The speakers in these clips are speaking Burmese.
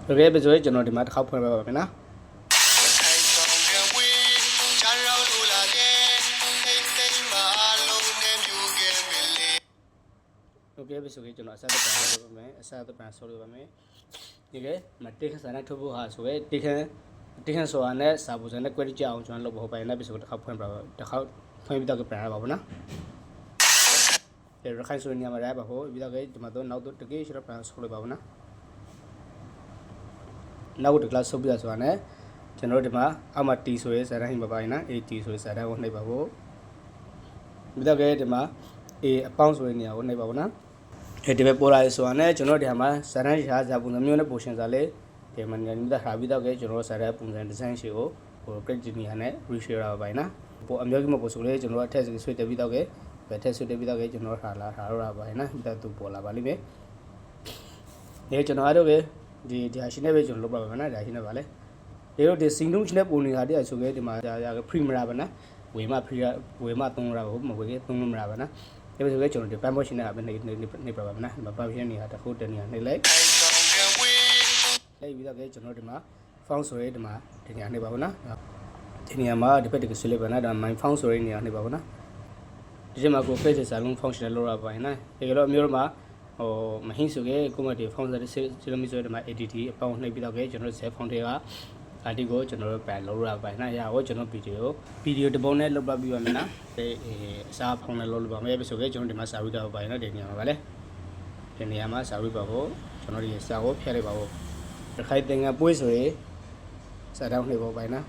โอเคไปဆိုရင်ကျွန်တော်ဒီမှာတစ်ခေါက်ဖွင့်ပြပါမယ်နော်โอเคไปဆိုရင်ကျွန်တော်အစသက်ပြန်လုပ်ပါမယ်အစသက်ပြန်ဆော်လုပ်ပါမယ်ဒီကမတေခစားနဲ့ထုတ်ဖို့ဟာဆိုရဲတေခဆိုတာနဲ့စာပူစံနဲ့ query ကြအောင်ကျွန်တော်လုပ်ဖို့ပိုင်နဲ့ပြီးဆိုတစ်ခေါက်ဖွင့်ပြပါတစ်ခေါက်ဖွင့်ပြီးတော့ပြန်ရပါဘူးနော်ဒီရခိုင်ဆိုရင်ညမှာရပါဖို့ပြီးတော့ဒီမှာတော့နောက်တော့တကယ်ရှိတော့ပြန်ဆော်လုပ်ပါဘူးနော်နောက်တစ် class ဆုပ်ပြဆိုတာနဲ့ကျွန်တော်ဒီမှာအောက်မှာ T ဆိုရဲစာတန်းဟိမပိုင်းနော် AT ဆိုရဲစာတန်းကိုနှိပ်ပါဖို့ပြီးတော့ဒီမှာ A အပေါင်းဆိုရဲနေရာကိုနှိပ်ပါဖို့နော်ဒီပဲပေါ်လာရဆိုတာနဲ့ကျွန်တော်ဒီမှာစာတန်းရှားစာပုံစံမျိုးနဲ့ပိုရှင်စာလေးဒီမှာညနေထားပြီးတော့ကျွန်တော်စာတန်းပုံစံ design ရှိကိုprint နေရာနဲ့ reshare ပါပိုင်းနော်ပိုအမျိုးကြီးမပို့ဆိုလေကျွန်တော်အထက်ဆွေးတက်ပြီးတော့ဘယ်ထက်ဆွေးတက်ပြီးတော့ကျွန်တော်ထားတော့တာပိုင်းနော်ပြီးတော့သူပေါ်လာပါလိမ့်မယ်ဒီကျွန်တော်အားတော့ပဲဒီဟာရှင်းနေပဲကျွန်တော်လုပ်ပါမယ်နော်ဒါရှင်းနေပါလေဒီတော့ဒီ scene လုံးရှင်းတဲ့ပုံနေတာတည်းဆိုခဲ့ဒီမှာprimera ပါနော်ဝေမ3ရာကိုမဝေခဲ့3မရာပါနော်ဒီလိုဆိုခဲ့ကျွန်တော်ဒီ promotion နဲ့ပဲနေပါပါမယ်နော်ဒီမှာ promotion နေတာတစ်ခုတည်းနေရာနေလိုက်ပြီးတော့ကျွန်တော်ဒီမှာ font ဆိုရဲဒီမှာဒီနေရာနေပါဘူးနော်ဒီနေရာမှာဒီဘက်တကဆွေးလိုက်ပါနော်ဒါ my font ဆိုရဲနေရာနေပါဘူးနော်ဒီမှာကို page စာလုံး function လောက်ရပါရင်နော်ဒီကတော့မျိုးတော့မှာမဟင်းဆိုခဲ့ကိုမဒီ font စာစီလိုမီဆိုဒီမှာ edit အပေါင်းနှိပ်ပြီးတော့ကျွန်တော် self font တွေကအာဒီကိုကျွန်တော်တို့ပြန်လောက်ရပါရင်နော်ရအောင်ကျွန်တော်ဗီဒီယိုတစ်ပုံနဲ့လုပ်ပြီးပါမယ်နော်ဒီအစားဖုန်းနဲ့လုပ်ပါမယ်ဆိုခဲ့ကျွန်တော်ဒီမှာစာပြီးတော့ပါရင်နော်ဒီနေရာမှာပါလေဒီနေရာမှာစာပြီးပါဖို့ကျွန်တော်ဒီစာကိုဖျက်လိုက်ပါဖို့တစ်ခိုင်တင်ငါပွေးဆိုရင်စာတောင်းနှိပ်ဖို့ပါနော်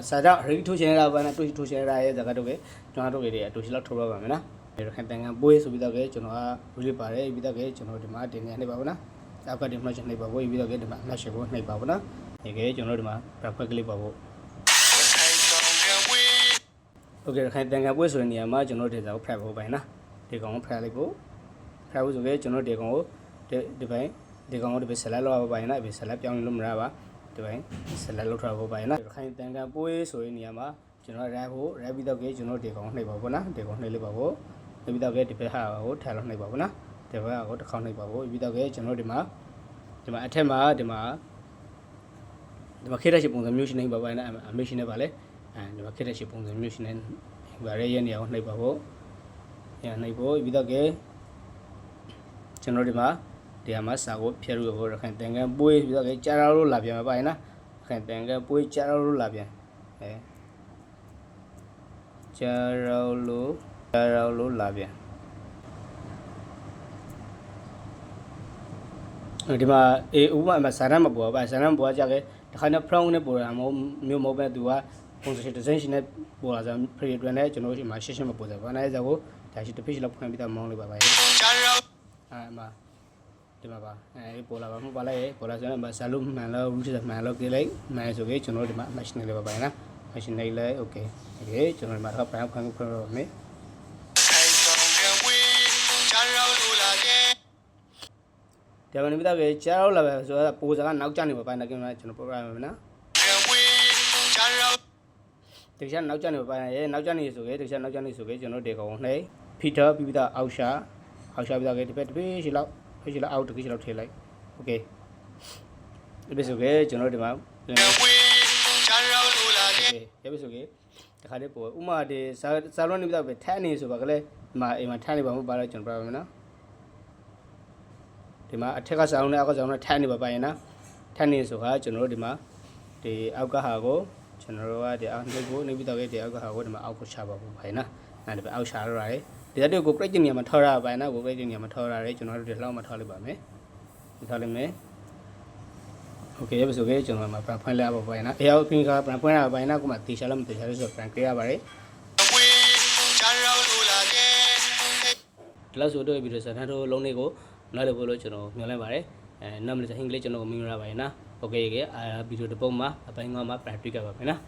စာတော့ ready ထိုးချင်ရတာပါနော်ထိုးချင်ရတဲ့ဇာတ်တော့ပဲကျွန်တော်တို့တွေအတူရှိလောက်ထိုးပါမယ်နော်ဒီခိုင်တန်ကန်ပွေးဆိုပြီးတော့ကျွန်တော်က release ပါတယ်ပြီးတော့ကျွန်တော်ဒီမှာတင်နေနှိပ်ပါဘူးနော်အောက်ကဒီမှာနှိပ်ပါဖို့ပြီးတော့ဒီမှာအမှတ်ရှိဖို့နှိပ်ပါဘူးနော်ဒီကျွန်တော်ဒီမှာ perfect ကလေးပါဖို့ okay ခိုင်တန်ကန်ပွေးဆိုတဲ့နေရာမှာကျွန်တော်ဒီစာကိုဖတ်ဖို့ပိုင်းနော်ဒီကောင်ကိုဖတ်လိုက်ဖို့ဆိုခဲ့ကျွန်တော်ဒီကောင်ကိုဒီပိုင်းဒီကောင်ကိုဒီဆက်လက်လောက်ပါပိုင်းနော်ဒီဆက်လက်ပြောင်းလို့မရပါဒီပိုင်းဆက်လက်လောက်ထားဖို့ပိုင်းနော်ခိုင်တန်ကန်ပွေးဆိုတဲ့နေရာမှာကျွန်တော်ရိုက်ပြီးတော့ကျွန်တော်ဒီကောင်နှိပ်ပါဖို့နော်ဒီကောင်နှိပ်လိုက်ပါဖို့ပြီးတော့ဒီဘက်ဟာကိုထားလို့နှိပ်ပါဘူးနော်ဒီဘက်ကိုတစ်ခေါက်နှိပ်ပါဖို့ပြီးတော့ကျွန်တော်ဒီမှာအထက်မှာဒီမှာခေတ်တဲ့ရှိပုံစံမျိုးရှင်းနေပါနော်အမေရှင်းနေပါလေဒီမှာခေတ်တဲ့ရှိပုံစံမျိုးရှင်းနေပါရဲ့နေရာကိုနှိပ်ပါဖို့နှိပ်ဖို့ပြီးတော့ကျွန်တော်ဒီမှာစာကိုဖျက်လို့ဖို့ရခိုင်တန်ကန်ပွေးပြီးတော့ကြာတော့လို့လာပြန်ပါနော်ရခိုင်တန်ကန်ပွေးကြာတော့လို့လာပြန်ကြာတော့လို့လာပြန်ဒီမှာဥပမာစာရမ်းမပေါ်ပါစာရမ်းပေါ်ကြခဲ့တခါနဲ့ prompt နဲ့ပေါ်တာမျိုးမဟုတ်ပဲသူက function design နဲ့ပေါ်လာကြ pre အတွက်နဲ့ကျွန်တော်ဒီမှာရှင်းမပေါ်စားဘာလဲဆိုတော့ဒါရှိတစ် page လောက်ဖွင့်ပြီးတော့မောင်းလိုက်ပါဒီမှာပါပေါ်လာပါမပါလဲပေါ်လာဆိုရင်စာလုံးမှန်လို့ root မှန်လို့ကြည့်လိုက်မှန်ဆိုရင်ကျွန်တော်ဒီမှာ machine လေးပါပါနော် machine လေးလဲ okay ကျွန်တော်ဒီမှာတော့ပြန်ဖွင့်ပါမယ်ဒီမှာနေပြီးတော့ကြာတော့လာပဲဆိုတော့ပိုစကနောက်ကျနေပါပိုင်းတော့ကျွန်တော်ပေါ်ရမယ်နော်ဒီချက်နောက်ကျနေပါပိုင်းရဲ့နောက်ကျနေဆိုခဲ့ဒီချက်နောက်ကျနေဆိုခဲ့ကျွန်တော်ဒီကောင်နှိပ်ဖီတာပြီးတော့အောက်ရှာပြီးတော့ဒီဘက်တစ်ပေးရှိလောက်အောက်တစ်ပေးရှိလောက်ထည့်လိုက်โอเคဒီပဲဆိုခဲ့ကျွန်တော်ဒီမှာရပြီဆိုခဲ့တခါတည်းပေါ်ဥမာဒီစာလုံးနေပြီးတော့ပဲထန်းနေဆိုပါကလေးဒီမှာအိမ်မှာထန်းနေပါဘူးပါတော့ကျွန်တော်ပြပါမယ်နော်ဒီမှာအထက်ကစာလုံးနဲ့အောက်ကစာလုံးနဲ့ထန်းနေပါပါရင်နော်ထန်းနေဆိုတာကျွန်တော်တို့ဒီမှာဒီအောက်ကဟာကိုကျွန်တော်တို့ကဒီအောက်နှိပ်ကိုနေပြီးတော့ဒီအောက်ကဟာကိုဒီမှာအောက်ကိုချပါဘူးပါရင်နော်ဒီပဲအောက်ချရရတယ်ဒီတက်ကို grade နေရာမှာထောက်ရပါရင်နော်ကို grade နေရာမှာထောက်ရတယ်ကျွန်တော်တို့ဒီလောက်မှာထောက်လိုက်ပါမယ်ထောက်လိုက်မယ်โอเคရပြီဆိုခဲ့ကျွန်တော်မှာပြန်ဖွင့်လိုက်ပါပါရင်နော်အေးအောက်ဖင်ကပြန်ဖွင့်ရပါရင်နော်ကိုမှတေချာလို့မတေချာလို့ဆိုပြန်ကြရပါတယ်ဒီလောက်ဆိုတော့ပြီးတော့စတဲ့လုံးလေးကိုနောက်တစ်ပုတ်လို့ကျွန်တော်မျှော်လင့်ပါတယ်နောက်မလို့ဟင်းကလေးကျွန်တော်ကိုမြင်ရပါရင်နော်โอเคကဗီဒီယိုတစ်ပုတ်မှာအပိုင်းငါမှာ practice ပါမယ်နော်